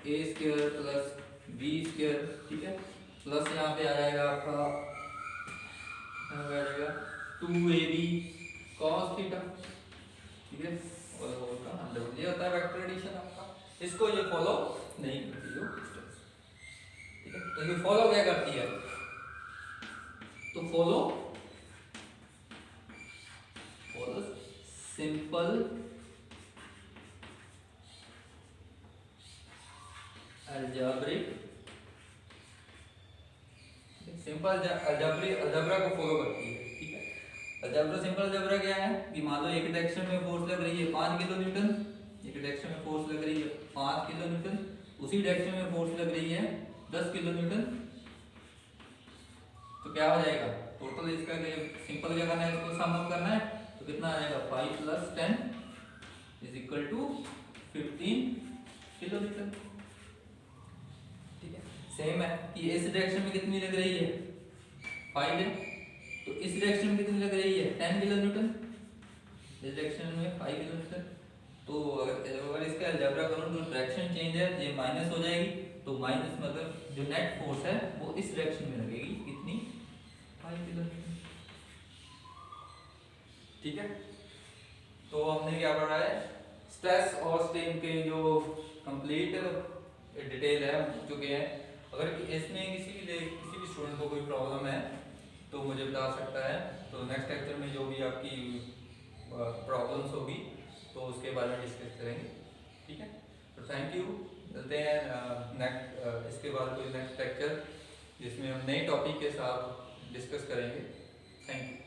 ए स्क्वायर प्लस बी स्क्वायर, ठीक है, प्लस यहाँ पे आ जाएगा आपका 2ab cos थीटा, ठीक है, और होल का अंडर, ये होता है वेक्टर एडिशन आपका। इसको ये फॉलो नहीं करती हो स्टेप्स, ठीक है। तो ये फॉलो क्या करती है, तो follow simple algebraic, simple algebra को फॉलो करती है, ठीक है। अलजेब्रा, सिंपल अलजेब्रा क्या है कि मान लो एक डायरेक्शन में फोर्स लग रही है 5 किलो न्यूटन, एक डायरेक्शन में फोर्स लग रही है 5 किलो न्यूटन, उसी डायरेक्शन में फोर्स लग रही है 10 किलो न्यूटन, तो क्या हो जाएगा टोटल इसका, सिंपल क्या करना है, इसको सम अप करना है, तो कितना आ जाएगा 5 + 10 = 15 किलो न्यूटन, ठीक है। सेम है कि इस डायरेक्शन में कितनी लग रही है 5 है, तो इस डायरेक्शन में कितनी लग रही है 10 किलो न्यूटन, इस डायरेक्शन में 5 किलो न्यूटन। तो अगर इसका अलजेब्रा करूं तो डायरेक्शन चेंज है, ये माइनस हो जाएगी, तो माइनस मतलब जो नेट फोर्स है वो इस डायरेक्शन में लगेगी, कितनी 5 किलो न्यूटन, ठीक है। तो हमने क्या पढ़ा है, स्ट्रेस और स्ट्रेन के जो कंप्लीट डिटेल है हम चुके हैं। अगर इसमें किसी भी स्टूडेंट को कोई प्रॉब्लम है तो मुझे बता सकता है, तो नेक्स्ट लेक्चर में जो भी आपकी प्रॉब्लम्स होगी तो उसके बारे में डिस्कस करेंगे, ठीक है। तो थैंक यू, मिलते हैं नेक्स्ट इसके बाद कोई नेक्स्ट लेक्चर जिसमें हम नए टॉपिक के साथ डिस्कस करेंगे। Thank you.